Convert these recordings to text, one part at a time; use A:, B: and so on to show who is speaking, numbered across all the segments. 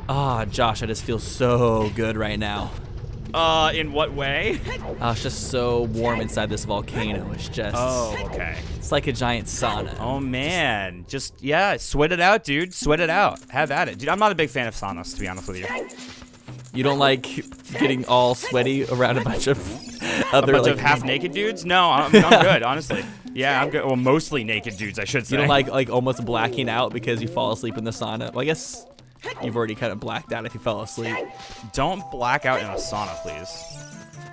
A: Ah, Josh, I just feel so good right now.
B: In what way?
A: It's just so warm inside this volcano. It's just...
B: Oh, okay.
A: It's like a giant sauna.
B: Oh, man. Just, yeah, sweat it out, dude. Sweat it out. Have at it. Dude, I'm not a big fan of saunas, to be honest with you.
A: You don't like getting all sweaty around a bunch of other...
B: A bunch of half-naked dudes? No, I'm good, honestly. Yeah, I'm good. Well, mostly naked dudes, I should say.
A: You don't like almost blacking out because you fall asleep in the sauna? Well, I guess... You've already kind of blacked out if you fell asleep.
B: Don't black out in a sauna, please.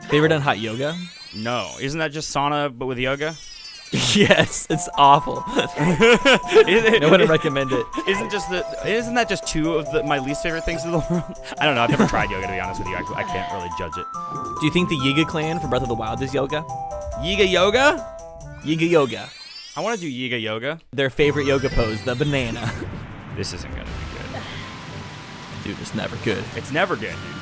A: Have you ever done hot yoga?
B: No. Isn't that just sauna but with yoga?
A: Yes, it's awful. I wouldn't recommend it.
B: Isn't that just two of my least favorite things in the world? I don't know. I've never tried yoga, to be honest with you. I can't really judge it.
A: Do you think the Yiga clan for Breath of the Wild is yoga?
B: Yiga yoga?
A: Yiga yoga.
B: I want to do Yiga yoga.
A: Their favorite yoga pose, the banana.
B: This isn't going to be good.
A: Dude, it's never good.
B: It's never good, dude.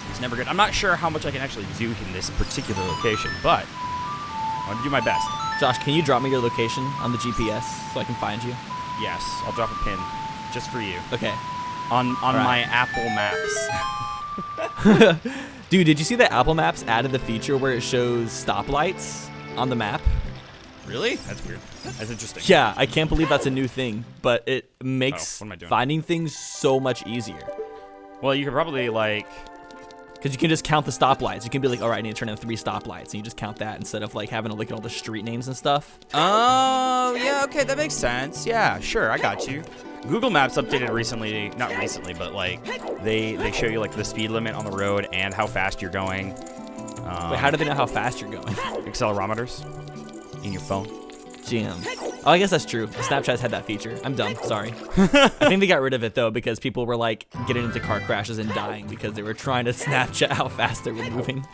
B: It's never good. I'm not sure how much I can actually do in this particular location, but I'm going to do my best.
A: Josh, can you drop me your location on the GPS so I can find you?
B: Yes, I'll drop a pin just for you.
A: Okay.
B: On my Apple Maps.
A: Dude, did you see that Apple Maps added the feature where it shows stoplights on the map?
B: Really? That's weird. That's interesting.
A: Yeah, I can't believe that's a new thing, but it makes
B: what am I doing?
A: finding things so much easier.
B: Well, you could probably, like...
A: Because you can just count the stoplights. You can be like, all right, I need to turn in 3 stoplights, and you just count that instead of like having to look at all the street names and stuff.
B: Oh, yeah, okay, that makes sense. Yeah, sure, I got you. Google Maps updated recently, not recently, but like they show you like the speed limit on the road and how fast you're going.
A: Wait, how do they know how fast you're going?
B: Accelerometers in your phone.
A: Jam. Oh, I guess that's true. Snapchat's had that feature. I'm dumb. Sorry. I think they got rid of it though because people were like getting into car crashes and dying because they were trying to Snapchat how fast they were moving.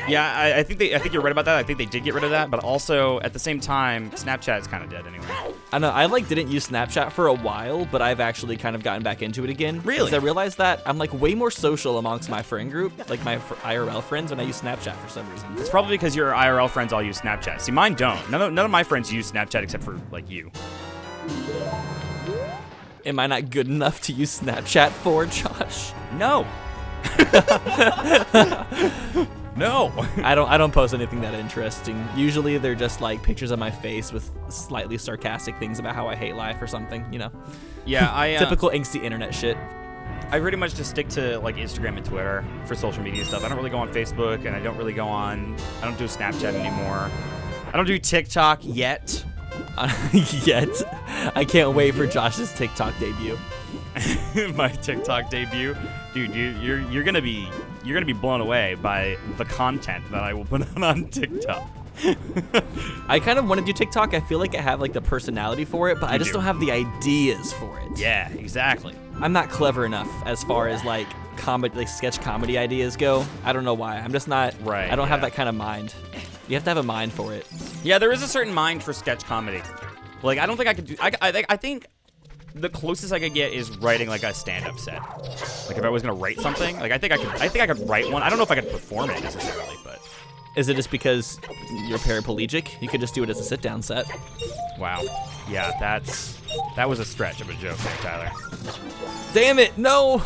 B: Yeah, I think you're right about that. I think they did get rid of that, but also at the same time, Snapchat is kind of dead anyway.
A: I know. I like didn't use Snapchat for a while, but I've actually kind of gotten back into it again.
B: Really?
A: Because I realized that I'm like way more social amongst my friend group, like my IRL friends, when I use Snapchat for some reason.
B: It's probably because your IRL friends all use Snapchat. See, mine don't. None of my friends use Snapchat except for like you.
A: Am I not good enough to use Snapchat for, Josh?
B: No. No.
A: I don't post anything that interesting. Usually they're just like pictures of my face with slightly sarcastic things about how I hate life or something, you know.
B: Yeah, I
A: typical angsty internet shit.
B: I pretty much just stick to like Instagram and Twitter for social media stuff. I don't really go on Facebook, and I don't do Snapchat anymore. I don't do TikTok yet.
A: Yet. I can't wait for Josh's TikTok debut.
B: My TikTok debut, dude. You're gonna be blown away by the content that I will put on TikTok.
A: I kind of want to do TikTok. I feel like I have like the personality for it, but I just don't have the ideas for it.
B: Yeah, exactly.
A: I'm not clever enough as far as like sketch comedy ideas go. I don't know why. I'm just not.
B: Right.
A: I don't have that kind of mind. You have to have a mind for it.
B: Yeah, there is a certain mind for sketch comedy. Like I don't think I could do. I think the closest I could get is writing like a stand-up set. Like if I was gonna write something, like I think I could write one. I don't know if I could perform it necessarily, but.
A: Is it just because you're paraplegic? You could just do it as a sit-down set.
B: Wow. Yeah, that was a stretch of a joke there, Tyler.
A: Damn it, no!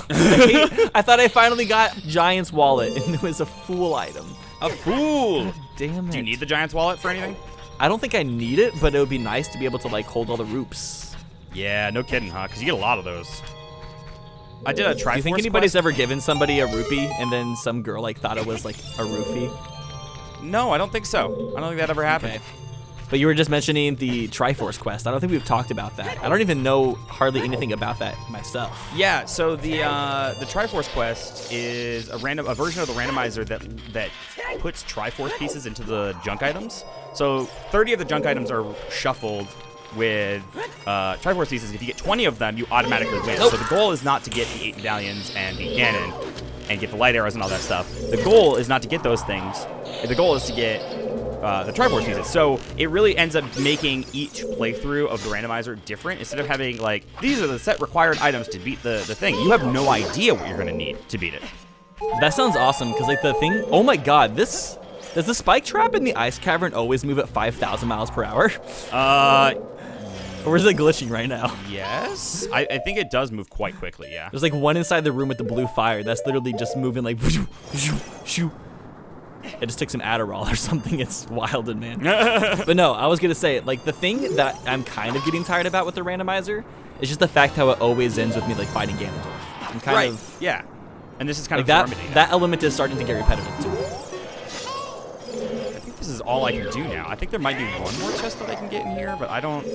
A: I thought I finally got Giant's wallet, and it was a fool item.
B: A fool!
A: God damn it.
B: Do you need the Giant's wallet for anything?
A: I don't think I need it, but it would be nice to be able to like hold all the roops.
B: Yeah, no kidding, huh? Because you get a lot of those. I did a Triforce.
A: Do you think anybody's ever given somebody a rupee and then some girl like thought it was like a roofie?
B: No, I don't think so. I don't think that ever happened.
A: Okay. But you were just mentioning the Triforce quest. I don't think we've talked about that. I don't even know hardly anything about that myself.
B: Yeah, so the Triforce quest is a version of the randomizer that puts Triforce pieces into the junk items. So 30 of the junk items are shuffled with Triforce pieces. If you get 20 of them, you automatically win. So the goal is not to get the 8 medallions and the cannon and get the light arrows and all that stuff. The goal is not to get those things. The goal is to get the Triforce pieces. So it really ends up making each playthrough of the randomizer different. Instead of having like, these are the set required items to beat the thing, you have no idea what you're gonna need to beat it.
A: That sounds awesome, because like the thing, oh my god, does the spike trap in the ice cavern always move at 5,000 miles per hour? Or is it glitching right now?
B: Yes. I think it does move quite quickly, yeah.
A: There's like one inside the room with the blue fire that's literally just moving like it just took some Adderall or something. It's wild and man. But no, I was gonna say, like, the thing that I'm kind of getting tired about with the randomizer is just the fact how it always ends with me like fighting Ganondorf. I'm kind of
B: yeah. And this is kind
A: like
B: of
A: that element is starting to get repetitive too.
B: I think this is all I can do now. I think there might be one more chest that I can get in here, but I don't.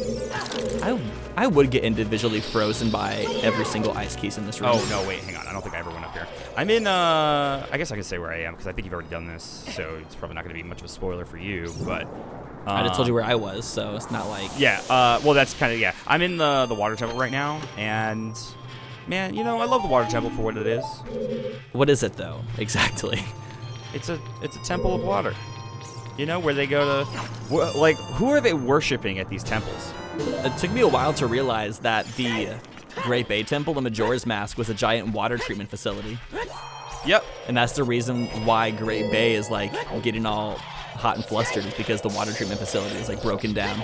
A: I would get individually frozen by every single ice case in this room.
B: Oh no, wait, hang on. I don't think I ever went up here. I'm in. I guess I can say where I am because I think you've already done this, so it's probably not going to be much of a spoiler for you. But
A: I just told you where I was, so it's not like.
B: Yeah. Well, that's kind of I'm in the water temple right now, and man, you know, I love the water temple for what it is.
A: What is it though? Exactly.
B: It's a temple of water. You know, where they go to, like, who are they worshiping at these temples?
A: It took me a while to realize that the Great Bay Temple, the Majora's Mask, was a giant water treatment facility.
B: Yep.
A: And that's the reason why Great Bay is like getting all hot and flustered, is because the water treatment facility is like broken down.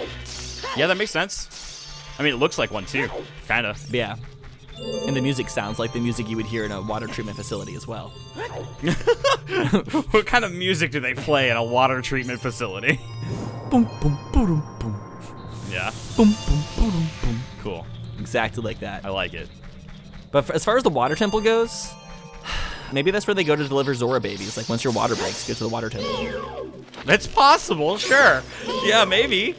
B: Yeah, that makes sense. I mean, it looks like one too, kind of.
A: Yeah. And the music sounds like the music you would hear in a water treatment facility as well.
B: What kind of music do they play at a water treatment facility?
A: Boom, boom, boom, boom.
B: Yeah.
A: Boom, boom, boom, boom.
B: Cool.
A: Exactly like that.
B: I like it.
A: But as far as the water temple goes, maybe that's where they go to deliver Zora babies. Like, once your water breaks, go to the water temple.
B: It's possible, sure. Yeah, maybe.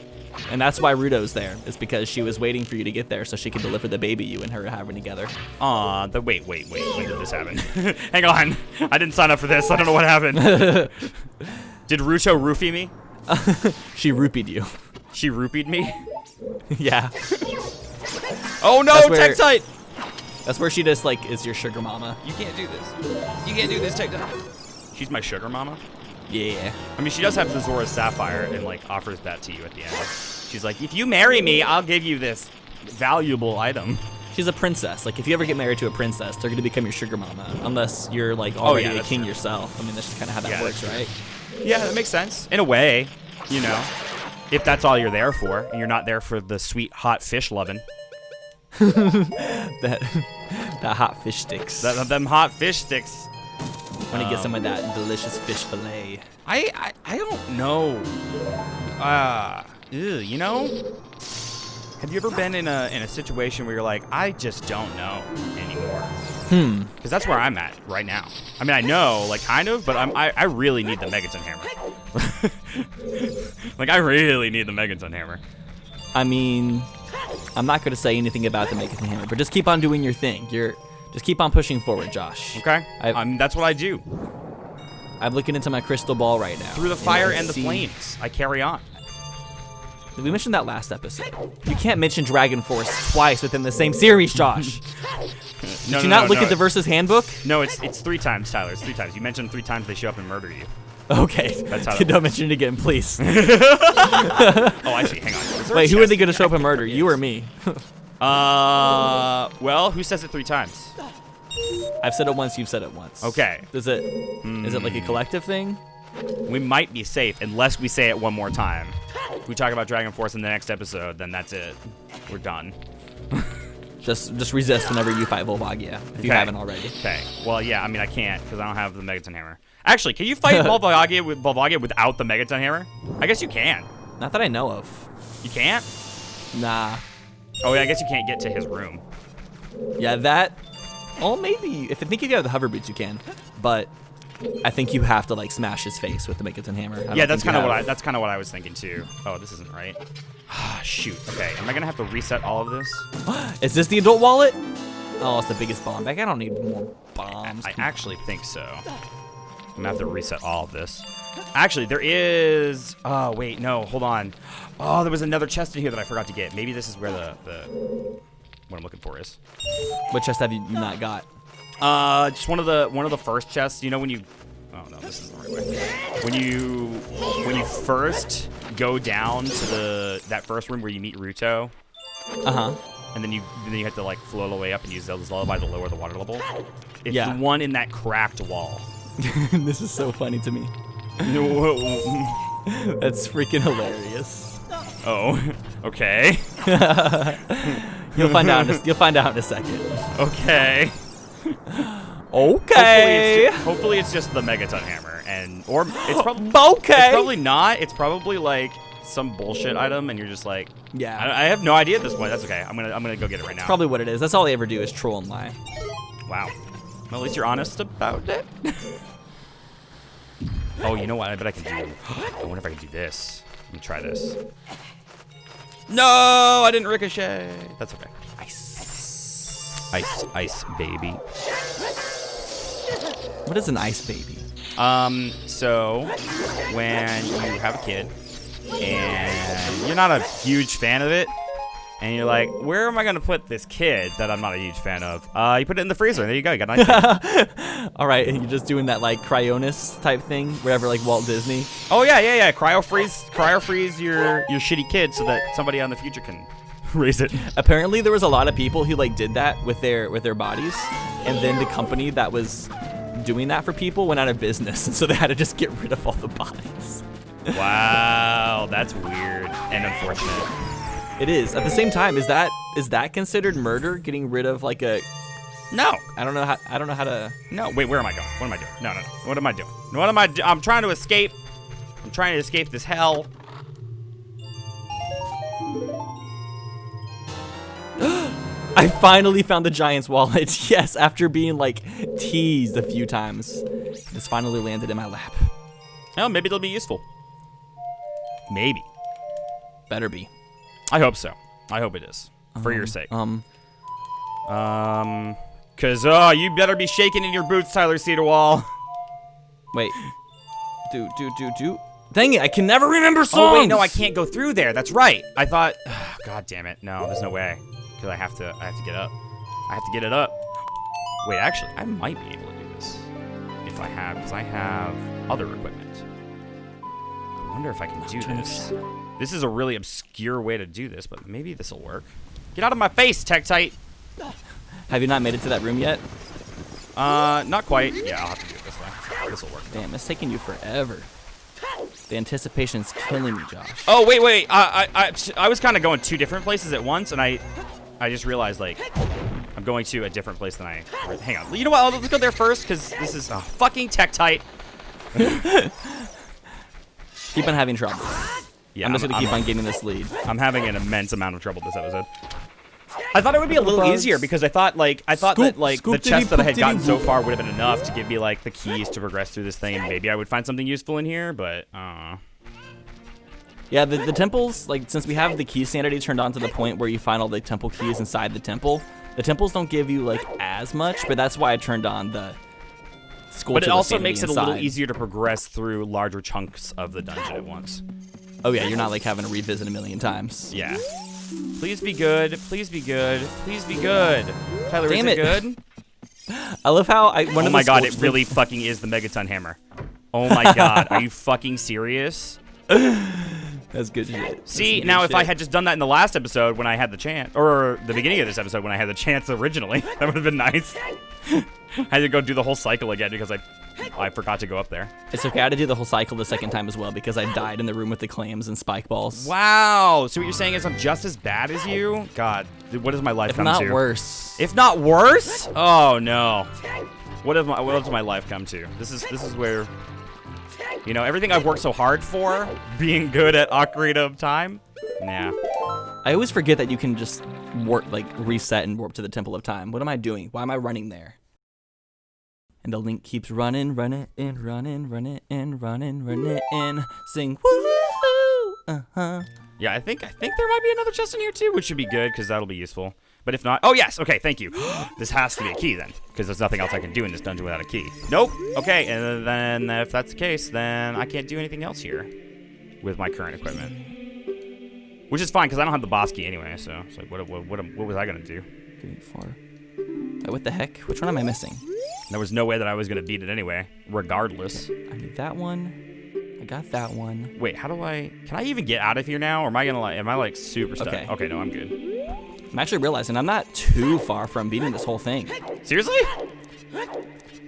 A: And that's why Ruto's there. It's because she was waiting for you to get there so she could deliver the baby you and her are having together.
B: Aw, wait. When did this happen? Hang on. I didn't sign up for this. I don't know what happened. Did Ruto roofie me?
A: She rupeed you.
B: She rupeed me?
A: Yeah.
B: Oh no, Tektite!
A: That's where she just like is your sugar mama.
B: You can't do this. You can't do this, Tektite. She's my sugar mama?
A: Yeah.
B: I mean, she does have the Zora Sapphire and like offers that to you at the end. She's like, if you marry me, I'll give you this valuable item.
A: She's a princess. Like, if you ever get married to a princess, they're gonna become your sugar mama, unless you're like already a king yourself. I mean, that's just kind of how that works, right?
B: Yeah, that makes sense in a way. You know, if that's all you're there for, and you're not there for the sweet hot fish loving.
A: that hot fish sticks.
B: Them hot fish sticks.
A: Want to get some of that delicious fish fillet.
B: I don't know. You know, have you ever been in a situation where you're like, I just don't know anymore? Because that's where I'm at right now. I mean, I know, like, kind of, but I really need the Megaton Hammer. Like, I really need the Megaton Hammer.
A: I mean, I'm not going to say anything about the Megaton Hammer, but just keep on doing your thing. Just keep on pushing forward, Josh.
B: Okay. That's what I do.
A: I'm looking into my crystal ball right now.
B: Through the fire and the flames, I carry on.
A: We mentioned that last episode. You can't mention Dragon Force twice within the same series, Josh. Did you not look at the Versus Handbook?
B: No, it's 3 times, Tyler. It's 3 times. You mentioned 3 times they show up and murder you.
A: Okay.
B: That's how
A: Don't mention it again, please.
B: Oh, I see. Hang on.
A: Wait, who are they going to show up and murder? You or me?
B: Well, who says it 3 times?
A: I've said it once, you've said it once.
B: Okay.
A: Is it like a collective thing?
B: We might be safe unless we say it one more time. If we talk about Dragon Force in the next episode, then that's it. We're done.
A: Just resist whenever you fight Volvagia, if you haven't already.
B: Okay. Well, yeah, I mean, I can't because I don't have the Megaton Hammer. Actually, can you fight Volvagia without the Megaton Hammer? I guess you can.
A: Not that I know of.
B: You can't?
A: Nah.
B: Oh, yeah, I guess you can't get to his room.
A: Yeah, that... Oh, maybe. I think if you have the hover boots, you can. But I think you have to, like, smash his face with the Megaton Hammer.
B: Yeah, that's kind of what I was thinking, too. Oh, this isn't right. Shoot. Okay, am I going to have to reset all of this?
A: Is this the adult wallet? Oh, it's the biggest bomb bag. I don't need more bombs.
B: I actually think so. I'm going to have to reset all of this. Actually, there is... Oh, wait, no, hold on. Oh, there was another chest in here that I forgot to get. Maybe this is where the what I'm looking for is.
A: What chest have you not got?
B: Just one of the first chests. You know when you... Oh, no, this is the right way. When you first go down to that first room where you meet Ruto.
A: Uh-huh.
B: And then you have to, like, float all the way up and use Zelda's Lullaby to lower the water level. It's
A: the
B: one in that cracked wall.
A: This is so funny to me. That's freaking hilarious.
B: Oh. Okay.
A: You'll find out. You'll find out in a second.
B: Okay.
A: Okay.
B: Hopefully it's just the megaton hammer, or it's probably
A: okay.
B: It's probably not. It's probably like some bullshit item, and you're just like,
A: yeah.
B: I have no idea at this point. That's okay. I'm gonna go get it right now.
A: Probably what it is. That's all they ever do is troll and lie.
B: Wow. Well, at least you're honest about it. Oh, you know what? I bet I can do. I wonder if I can do this. Let me try this. No, I didn't ricochet. That's okay. Ice, baby.
A: What is an ice baby?
B: So when you have a kid and you're not a huge fan of it, and you're like, where am I gonna put this kid that I'm not a huge fan of? You put it in the freezer. There you go. You got an ice baby.
A: All right, and you're just doing that like Cryonis type thing, whatever, like Walt Disney.
B: Oh yeah. Cryo freeze your shitty kid so that somebody on the future can raise it.
A: Apparently, there was a lot of people who like did that with their bodies, and then the company that was doing that for people went out of business, and so they had to just get rid of all the bodies.
B: Wow, that's weird and unfortunate.
A: It is. At the same time, is that considered murder? Getting rid of like a?
B: No.
A: I don't know how to.
B: No. Wait, where am I going? What am I doing? No. What am I doing? What am I? I'm trying to escape. I'm trying to escape this hell.
A: I finally found the giant's wallet. Yes, after being like teased a few times, it's finally landed in my lap.
B: Oh, maybe it'll be useful. Maybe.
A: Better be.
B: I hope so. I hope it is. For your sake. Cause you better be shaking in your boots, Tyler Sederwall.
A: Wait. Do. Dang it, I can never remember songs.
B: Oh wait, no, I can't go through there. That's right. I thought, God damn it. No, there's no way. Cause I have to get up. I have to get it up. Wait, actually, I might be able to do this if I have, because I have other equipment. I wonder if I can do this. This is a really obscure way to do this, but maybe this will work. Get out of my face, Tektite.
A: Have you not made it to that room yet?
B: Not quite. Yeah, I'll have to do it this way. This will work.
A: Damn, it's taking you forever. The anticipation's killing me, Josh.
B: Oh, wait. I was kind of going two different places at once, and I just realized, like, I'm going to a different place than hang on. You know what? Let's go there first, because this is fucking Tektite.
A: Keep on having trouble.
B: Yeah,
A: I'm just gonna keep on getting this lead.
B: I'm having an immense amount of trouble this episode. I thought it would be a little easier because I thought that the chest that I had gotten so far would have been enough to give me like the keys to progress through this thing, and maybe I would find something useful in here, but
A: yeah, the temples, like, since we have the key sanity turned on to the point where you find all the temple keys inside the temples don't give you like as much, but that's why I turned on the skull.
B: But it also
A: sanity
B: makes it
A: inside.
B: a little easier to progress through larger chunks of the dungeon at once.
A: Oh yeah, you're not like having to revisit a million times.
B: Yeah. Please be good. Please be good. Please be good. Tyler,
A: Damn
B: is it
A: it.
B: good?
A: I love how
B: Oh my god, it really fucking is the megaton hammer. Oh my god, are you fucking serious?
A: That's good shit.
B: See, now if I had just done that in the last episode when I had the chance, or the beginning of this episode when I had the chance originally, that would have been nice. I had to go do the whole cycle again because I forgot to go up there.
A: It's okay, I had to do the whole cycle the second time as well because I died in the room with the clams and spike balls.
B: Wow, so what you're saying is I'm just as bad as you? God, what does my life come to?
A: If not worse.
B: If not worse? Oh no. What does my life come to? This is where, you know, everything I've worked so hard for, being good at Ocarina of Time. Nah.
A: I always forget that you can just warp, like reset and warp to the Temple of Time. What am I doing? Why am I running there? And the Link keeps running. Sing woo.
B: Yeah, I think there might be another chest in here too, which should be good because that'll be useful. But if not, oh yes, okay, thank you. This has to be a key then, because there's nothing else I can do in this dungeon without a key. Nope. Okay, and then if that's the case, then I can't do anything else here with my current equipment, which is fine because I don't have the boss key anyway. So it's like, what was I gonna do?
A: Getting far. What the heck? Which one am I missing?
B: There was no way that I was gonna beat it anyway, regardless.
A: I need that one. I got that one.
B: Wait, how do I? Can I even get out of here now, or am I gonna am I like super stuck?
A: Okay.
B: Okay, no, I'm good.
A: I'm actually realizing I'm not too far from beating this whole thing.
B: Seriously?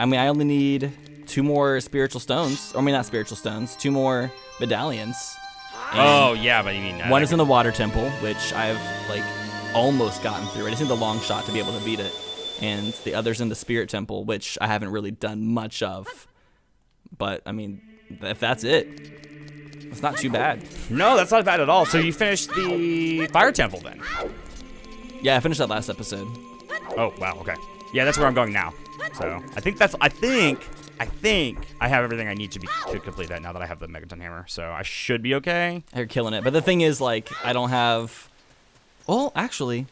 A: I mean, I only need 2 more spiritual stones. Or I mean, not spiritual stones. 2 more medallions.
B: Oh, yeah, but you mean...
A: one is in the water temple, which I've, like, almost gotten through. I just need the long shot to be able to beat it. And the other's in the spirit temple, which I haven't really done much of. But, I mean, if that's it, it's not too bad.
B: No, that's not bad at all. So you finished the fire temple then?
A: Yeah, I finished that last episode.
B: Oh, wow, okay. Yeah, that's where I'm going now. So I think I have everything I need to complete that now that I have the Megaton Hammer. So I should be okay.
A: You're killing it. But the thing is, like, I don't have... Well, actually,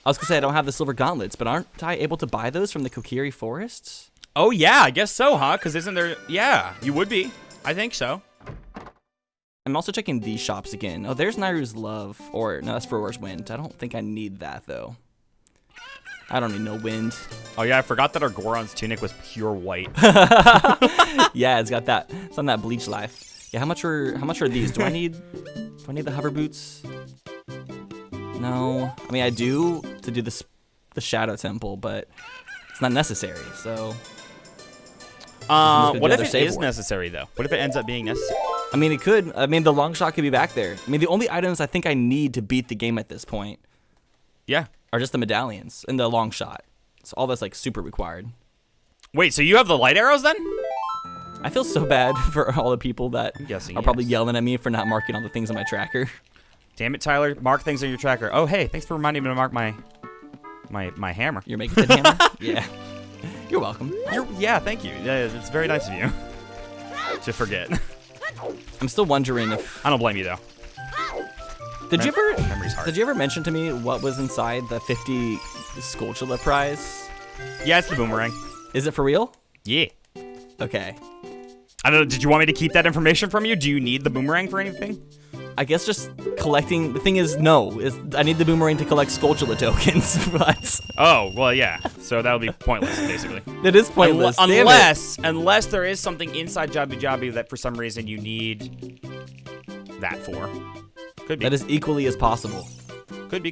A: I was going to say I don't have the silver gauntlets, but aren't I able to buy those from the Kokiri forests?
B: Oh, yeah, I guess so, huh? Because isn't there... Yeah, you would be. I think so.
A: I'm also checking these shops again. Oh, there's Nairu's Love. Or, no, that's Furor's Wind. I don't think I need that, though. I don't need no wind.
B: Oh, yeah, I forgot that our Goron's tunic was pure white.
A: Yeah, it's got that. It's on that bleach life. Yeah, how much are these? Do I need the hover boots? No. I mean, I do to do the Shadow Temple, but it's not necessary, so...
B: what if it is necessary, though? What if it ends up being necessary?
A: I mean, it could. I mean, the long shot could be back there. I mean, the only items I think I need to beat the game at this point
B: Yeah.
A: are just the medallions and the long shot. So all that's, like, super required.
B: Wait, so you have the light arrows, then?
A: I feel so bad for all the people that are probably
B: yes.
A: yelling at me for not marking all the things on my tracker.
B: Damn it, Tyler. Mark things on your tracker. Oh, hey, thanks for reminding me to mark my hammer.
A: Your Megaton Hammer? Yeah. You're welcome.
B: Yeah, thank you. It's very nice of you to forget.
A: I'm still wondering if...
B: I don't blame you, though.
A: Did
B: Memory's hard.
A: you ever mention to me what was inside the 50 Skulltula prize?
B: Yeah, it's the boomerang.
A: Is it for real?
B: Yeah.
A: Okay.
B: I don't know. Did you want me to keep that information from you? Do you need the boomerang for anything?
A: I guess just collecting... The thing is, no. I need the boomerang to collect Skulltula tokens, but...
B: Oh, well, yeah. So that would be pointless, basically.
A: It is pointless.
B: Unless there is something inside Jabu Jabu that for some reason you need that for. Could be.
A: That is equally as possible.
B: Could be.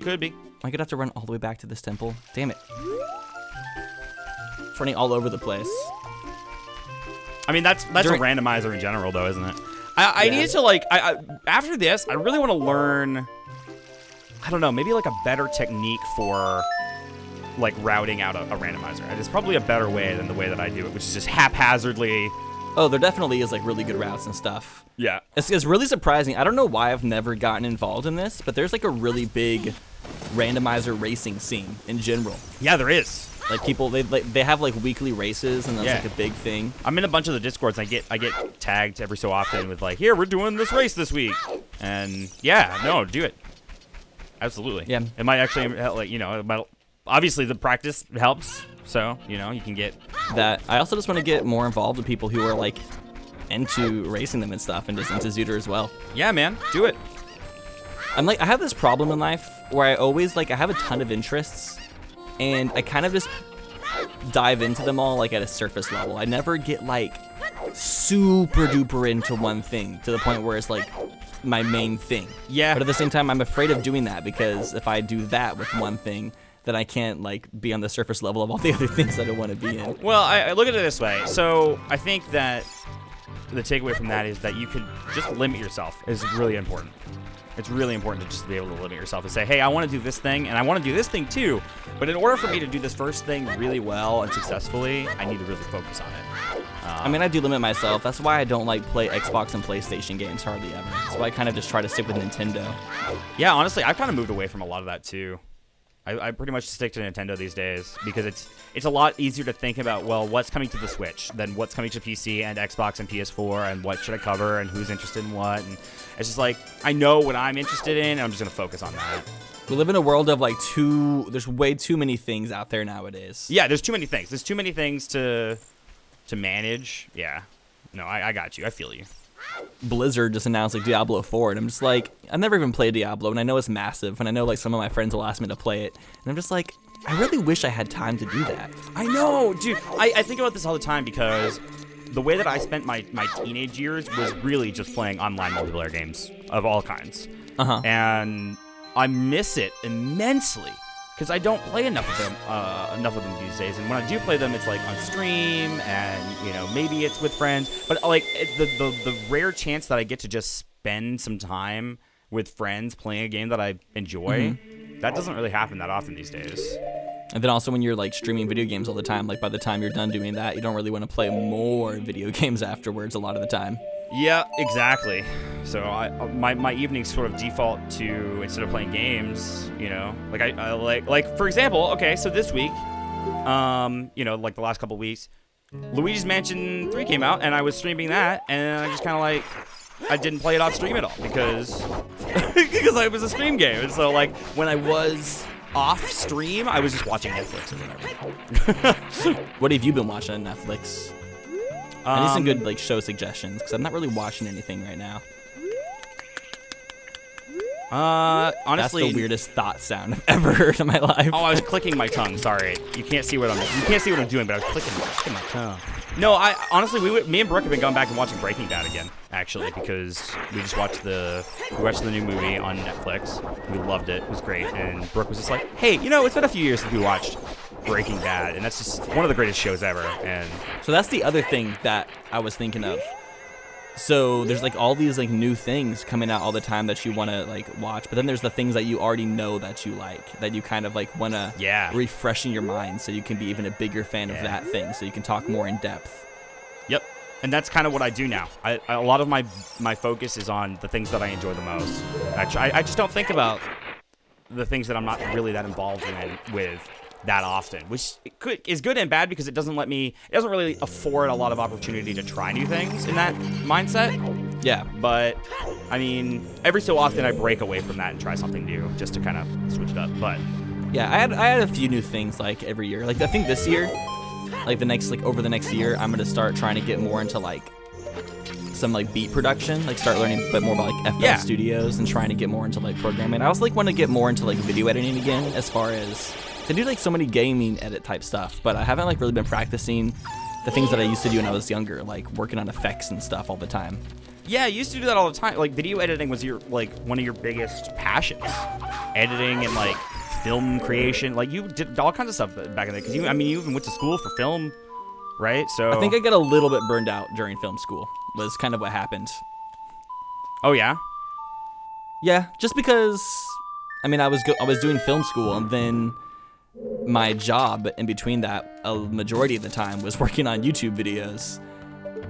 A: I'm gonna have to run all the way back to this temple. Damn it. It's running all over the place.
B: I mean, that's a randomizer in general, though, isn't it? I need to, like, after this, I really want to learn, I don't know, maybe, like, a better technique for, like, routing out a randomizer. There's probably a better way than the way that I do it, which is just haphazardly.
A: Oh, there definitely is, like, really good routes and stuff.
B: Yeah.
A: It's really surprising. I don't know why I've never gotten involved in this, but there's, like, a really big randomizer racing scene in general.
B: Yeah, there is.
A: Like, people, they have, like, weekly races, and that's, like, a big thing.
B: I'm in a bunch of the Discords, and I get tagged every so often with, like, here, we're doing this race this week. And, yeah, no, do it. Absolutely.
A: Yeah.
B: It might actually, like, you know, obviously the practice helps, so, you know, you can get...
A: That. I also just want to get more involved with people who are, like, into racing them and stuff, and just into ZOOTR as well.
B: Yeah, man, do it.
A: I have this problem in life where I always, like, I have a ton of interests, and I kind of just dive into them all, like, at a surface level. I never get, like, super duper into one thing to the point where it's, like, my main thing.
B: Yeah.
A: But at the same time, I'm afraid of doing that, because if I do that with one thing, then I can't, like, be on the surface level of all the other things that I want to be in.
B: Well, I look at it this way. So I think that the takeaway from that is that you could just limit yourself is really important. It's really important to just be able to limit yourself and say, hey, I want to do this thing, and I want to do this thing too. But in order for me to do this first thing really well and successfully, I need to really focus on it.
A: I mean, I do limit myself. That's why I don't, like, play Xbox and PlayStation games hardly ever. That's why I kind of just try to stick with Nintendo.
B: Yeah, honestly, I've kind of moved away from a lot of that too. I pretty much stick to Nintendo these days because it's a lot easier to think about, well, what's coming to the Switch than what's coming to PC and Xbox and PS4 and what should I cover and who's interested in what. And it's just like, I know what I'm interested in and I'm just going to focus on that.
A: We live in a world of, like, there's way too many things out there nowadays.
B: Yeah, there's too many things. There's too many things to manage. Yeah. No, I got you. I feel you.
A: Blizzard just announced, like, Diablo 4, and I'm just like, I've never even played Diablo, and I know it's massive, and I know, like, some of my friends will ask me to play it, and I'm just like, I really wish I had time to do that.
B: I know, dude. I think about this all the time because the way that I spent my teenage years was really just playing online multiplayer games of all kinds.
A: Uh-huh.
B: And I miss it immensely because I don't play enough of them these days. And when I do play them, it's like on stream, and you know, maybe it's with friends. But like the rare chance that I get to just spend some time with friends playing a game that I enjoy. That doesn't really happen that often these days.
A: And then also when you're like streaming video games all the time, like by the time you're done doing that, you don't really want to play more video games afterwards a lot of the time.
B: Yeah, exactly. So my evenings sort of default to, instead of playing games, you know, like I like for example, okay, so this week, you know, like the last couple weeks, Luigi's Mansion 3 came out and I was streaming that, and I just kind of like, I didn't play it off stream at all because it was a stream game. And so like when I was off stream, I was just watching Netflix or whatever.
A: What have you been watching on Netflix? I need some good like show suggestions because I'm not really watching anything right now.
B: Honestly,
A: that's the weirdest thought sound I've ever heard in my life.
B: Oh, I was clicking my tongue. Sorry, you can't see what I'm doing, but I was clicking my tongue. No, honestly, me and Brooke have been going back and watching Breaking Bad again, actually, because we just watched the new movie on Netflix. We loved it. It was great, and Brooke was just like, "Hey, you know, it's been a few years since we watched Breaking Bad, and that's just one of the greatest shows ever." And
A: so that's the other thing that I was thinking of. So there's like all these like new things coming out all the time that you want to like watch, but then there's the things that you already know that you like, that you kind of like want to refresh in your mind so you can be even a bigger fan of that thing, so you can talk more in depth.
B: Yep. And that's kind of what I do now. A lot of my focus is on the things that I enjoy the most. I just don't think about the things that I'm not really that involved with that often, which is good and bad because it doesn't really afford a lot of opportunity to try new things in that mindset. Yeah, but I mean, every so often I break away from that and try something new just to kind of switch it up. But
A: yeah, I had a few new things like every year. Like I think this year, like over the next year, I'm gonna start trying to get more into like some like beat production, like start learning a bit more about like FL Studios and trying to get more into like programming. I also like want to get more into like video editing again, as far as I do like so many gaming edit type stuff, but I haven't like really been practicing the things that I used to do when I was younger, like working on effects and stuff all the time.
B: Yeah, I used to do that all the time. Like video editing was your like one of your biggest passions. Editing and like film creation. Like you did all kinds of stuff back in the day. Because you even went to school for film, right? So
A: I think I got a little bit burned out during film school. Was kind of what happened.
B: Oh yeah.
A: Yeah, just because I mean I was doing film school, and then my job in between that, a majority of the time, was working on YouTube videos.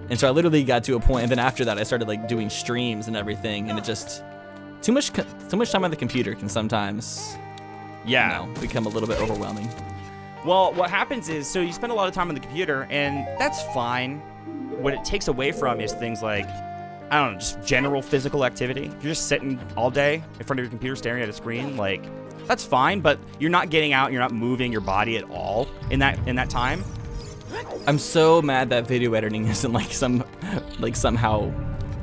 A: And so I literally got to a point, and then after that I started like doing streams and everything, and it just too much time on the computer can sometimes become a little bit overwhelming.
B: Well, what happens is, so you spend a lot of time on the computer, and that's fine. What it takes away from is things like, I don't know, just general physical activity. If you're just sitting all day in front of your computer staring at a screen, like, that's fine, but you're not getting out, you're not moving your body at all in that time.
A: I'm so mad that video editing isn't like somehow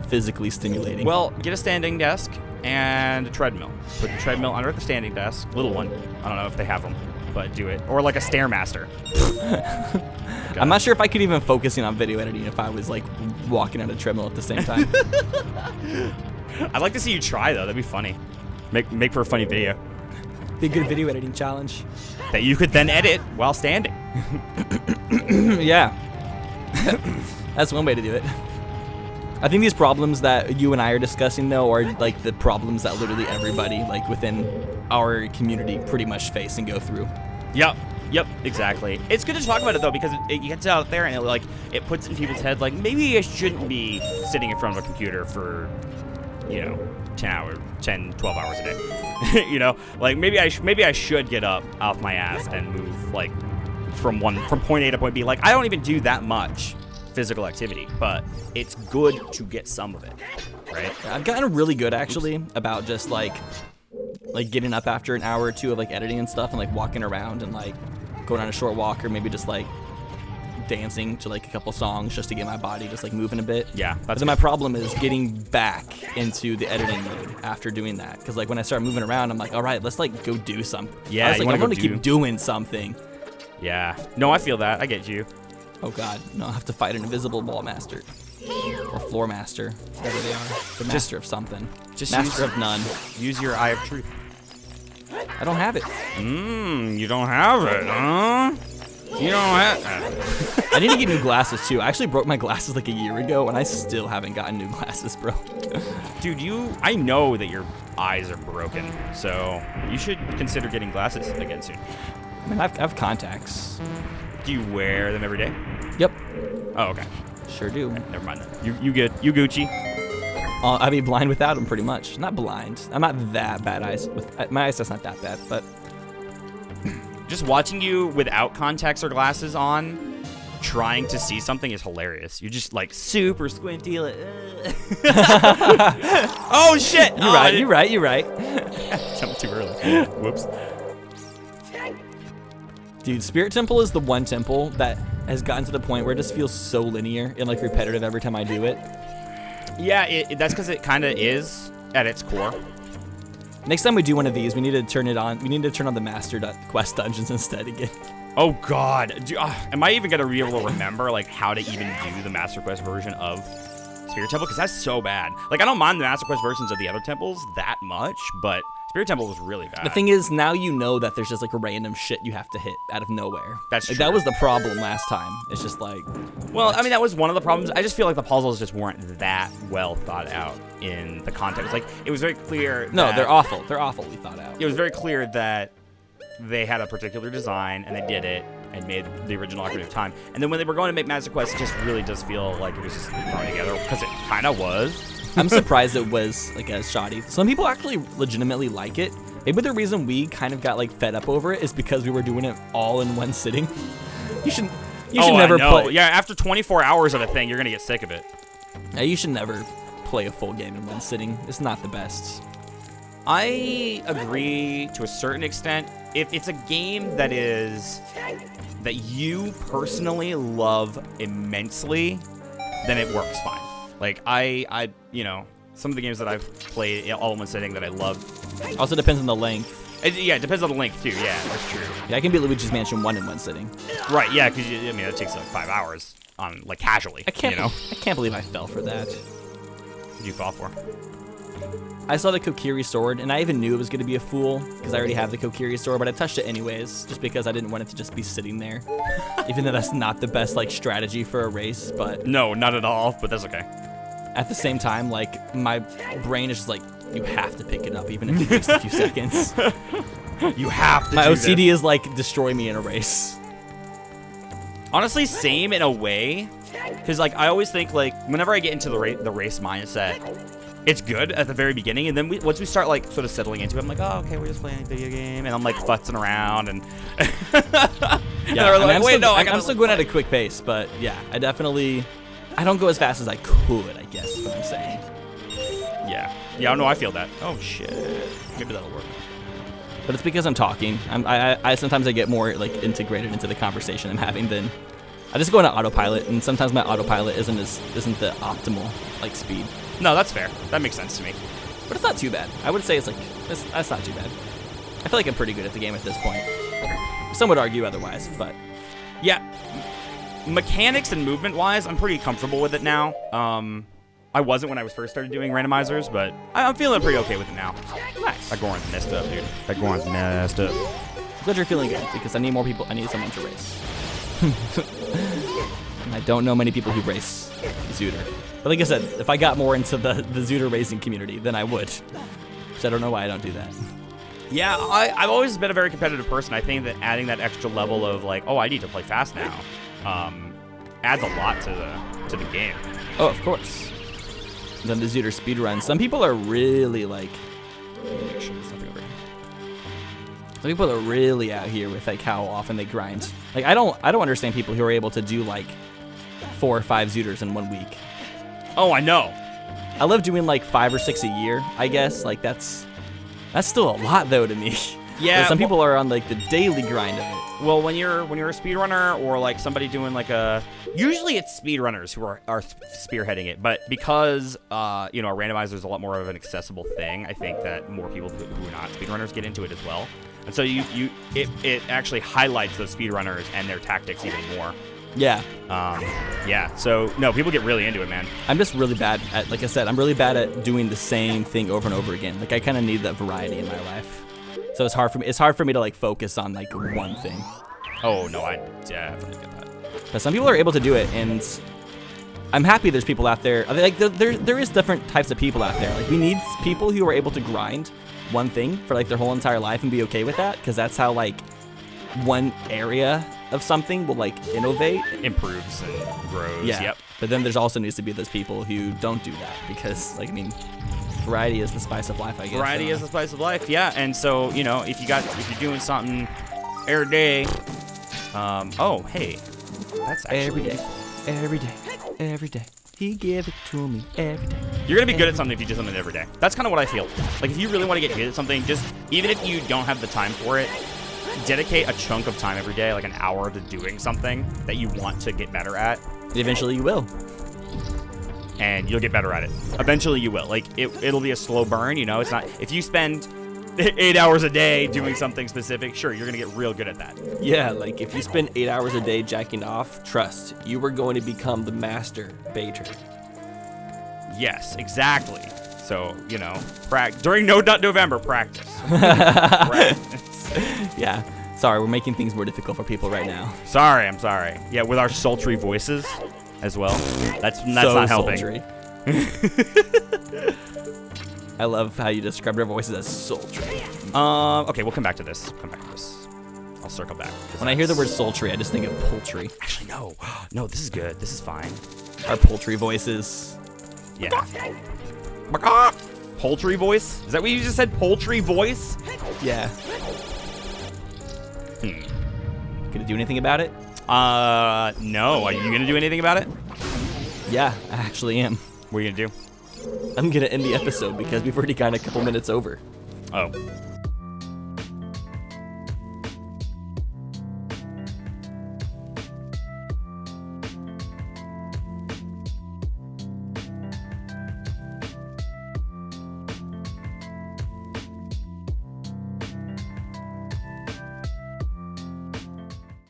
A: physically stimulating.
B: Well, get a standing desk and a treadmill. Put the treadmill under the standing desk, little one. I don't know if they have them, but do it. Or like a Stairmaster.
A: I'm not sure if I could even focus in on video editing if I was like walking on a treadmill at the same time.
B: I'd like to see you try though. That'd be funny. Make for a funny video.
A: Be a good video editing challenge
B: that you could then edit while standing.
A: Yeah. That's one way to do it. I think these problems that you and I are discussing though are like the problems that literally everybody like within our community pretty much face and go through.
B: Yep, exactly. It's good to talk about it though, because it gets out there and it puts in people's head like, maybe I shouldn't be sitting in front of a computer for 10, 12 hours a day. Like maybe I should get up off my ass and move like from point A to point B. Like I don't even do that much physical activity, but it's good to get some of it, right?
A: I've gotten really good actually about just like getting up after an hour or two of like editing and stuff and like walking around and like going on a short walk, or maybe just like dancing to like a couple songs just to get my body just like moving a bit.
B: Yeah,
A: but then my problem is getting back into the editing mode after doing that, because like when I start moving around, I'm like, all right, let's like go do something.
B: Yeah,
A: I want to keep doing something.
B: Yeah, no, I feel that. I get you.
A: Oh god, no, I have to fight an invisible wall master or floor master, whatever they are. The master of something. Just master of none.
B: Use your eye of truth.
A: I don't have it.
B: You don't have it, huh? You know what?
A: I need to get new glasses too. I actually broke my glasses like a year ago, and I still haven't gotten new glasses, bro.
B: Dude, I know that your eyes are broken, so you should consider getting glasses again soon.
A: I mean, I have contacts.
B: Do you wear them every day?
A: Yep.
B: Oh, okay.
A: Sure do.
B: Never mind then. You good. You Gucci.
A: I'd be blind without them, pretty much. Not blind. I'm not that bad eyes. My eyesight's not that bad, but
B: just watching you without contacts or glasses on, trying to see something is hilarious. You're just like super squinty. Like, oh shit!
A: You're right.
B: Jumped too early. Whoops.
A: Dude, Spirit Temple is the one temple that has gotten to the point where it just feels so linear and like repetitive every time I do it.
B: Yeah, that's because it kind of is at its core.
A: Next time we do one of these, we need to turn it on. We need to turn on the Master Quest dungeons instead again.
B: Oh God, am I even gonna be able to remember like how to even do the Master Quest version of Spirit Temple? Because that's so bad. Like I don't mind the Master Quest versions of the other temples that much, but Spirit Temple was really bad.
A: The thing is, now you know that there's just like a random shit you have to hit out of nowhere.
B: That's
A: like,
B: true.
A: That was the problem last time. It's just like,
B: well, I mean, that was one of the problems. I just feel like the puzzles just weren't that well thought out in the context. Like, it was very clear.
A: No, they're awful. They're awfully thought out.
B: It was very clear that they had a particular design and they did it and made the original Ocarina of Time. And then when they were going to make Master Quest, it just really does feel like it was just thrown together because it kind of was.
A: I'm surprised it was like as shoddy. Some people actually legitimately like it. Maybe the reason we kind of got like fed up over it is because we were doing it all in one sitting. You should never play.
B: Yeah, after 24 hours of a thing, you're gonna get sick of it.
A: Yeah, you should never play a full game in one sitting. It's not the best.
B: I agree to a certain extent. If it's a game that you personally love immensely, then it works fine. Like I some of the games that I've played all in one sitting that I love.
A: Also depends on the length.
B: Yeah, it depends on the length too. Yeah, that's true.
A: Yeah, I can beat Luigi's Mansion 1 in one sitting.
B: Right. Yeah, because I mean it takes like 5 hours on like casually.
A: I can't believe I fell for that.
B: What did you fall for?
A: I saw the Kokiri sword, and I even knew it was going to be a fool because I already have the Kokiri sword, but I touched it anyways, just because I didn't want it to just be sitting there. Even though that's not the best like strategy for a race, but
B: no, not at all. But that's okay.
A: At the same time, like my brain is just like, you have to pick it up, even if it takes a few seconds.
B: You have to.
A: My OCD is like, destroy me in a race.
B: Honestly, same in a way, because like I always think like whenever I get into the race mindset, it's good at the very beginning, and then once we start like sort of settling into it, I'm like, oh, okay, we're just playing a video game, and I'm like futzing around, and
A: yeah, I'm still going at a quick pace, but yeah, I don't go as fast as I could, I guess is what I'm saying.
B: Yeah, no, I feel that. Oh shit,
A: maybe that'll work. But it's because I'm talking. I sometimes I get more like integrated into the conversation I'm having than I just go into autopilot, and sometimes my autopilot isn't the optimal like speed.
B: No, that's fair. That makes sense to me.
A: But it's not too bad. I would say that's not too bad. I feel like I'm pretty good at the game at this point. Some would argue otherwise, but
B: yeah, mechanics and movement wise, I'm pretty comfortable with it now. I wasn't when I was first started doing randomizers, but I'm feeling pretty okay with it now.
A: Nice.
B: That Goron's messed up, dude. That Goron's messed up.
A: I'm glad you're feeling good, because I need more people. I need someone to race. I don't know many people who race ZOOTR. But like I said, if I got more into the ZOOTR racing community, then I would. So I don't know why I don't do that.
B: Yeah, I've always been a very competitive person. I think that adding that extra level of like, oh, I need to play fast now, adds a lot to the game.
A: Oh, of course. Then the ZOOTR speedrun. Some people are really like, make sure there's nothing over here. Some people are really out here with like how often they grind. Like I don't understand people who are able to do like 4 or 5 ZOOTRs in 1 week.
B: Oh, I know.
A: I love doing like 5 or 6 a year, I guess. Like that's still a lot though to me.
B: Yeah.
A: Some people are on like the daily grind of it.
B: Well, when you're a speedrunner or like somebody doing like usually it's speedrunners who are spearheading it, but because a randomizer is a lot more of an accessible thing, I think that more people who are not speedrunners get into it as well. And so it actually highlights those speedrunners and their tactics even more.
A: Yeah.
B: Yeah. So no, people get really into it, man.
A: I'm just really bad at, like I said, I'm really bad at doing the same thing over and over again. Like I kind of need that variety in my life. So it's hard for me to like focus on like one thing.
B: Oh, no, I definitely get that.
A: But some people are able to do it, and I'm happy there's people out there. Like, there is different types of people out there. Like, we need people who are able to grind one thing for, like, their whole entire life and be okay with that, because that's how, like, one area of something will, like, innovate.
B: Improves and grows.
A: Yeah.
B: Yep.
A: But then there's also needs to be those people who don't do that, because, like, I mean, variety is the spice of life, I guess.
B: Variety is the spice of life, yeah. And so, you know, if you're doing something every day, oh, hey, that's actually
A: every day. He gave it to me every day.
B: You're gonna be good at something if you do something every day. That's kind of what I feel. Like, if you really want to get good at something, just even if you don't have the time for it, dedicate a chunk of time every day, like an hour, to doing something that you want to get better at.
A: Eventually, you will.
B: And you'll get better at it. Eventually, you will. Like, it'll be a slow burn. You know, it's not. If you spend 8 hours a day doing something specific, sure, you're gonna get real good at that.
A: Yeah, like if you spend 8 hours a day jacking off, trust, you are going to become the master baiter.
B: Yes, exactly. So, you know, during No Nut November, practice. Practice.
A: Yeah. Sorry, we're making things more difficult for people right now.
B: Sorry, I'm sorry. Yeah, with our sultry voices as well. That's so not helping.
A: Sultry. I love how you described our voices as sultry.
B: Okay, we'll come back to this. I'll circle back.
A: When I hear the word sultry, I just think of poultry.
B: Actually, no. No, this is good. This is fine.
A: Our poultry voices.
B: Yeah. Poultry voice? Is that what you just said? Poultry voice?
A: Yeah. Gonna do anything about it?
B: No. Are you gonna do anything about it?
A: Yeah, I actually am.
B: What are you gonna do?
A: I'm gonna end the episode because we've already gotten a couple minutes over.
B: Oh.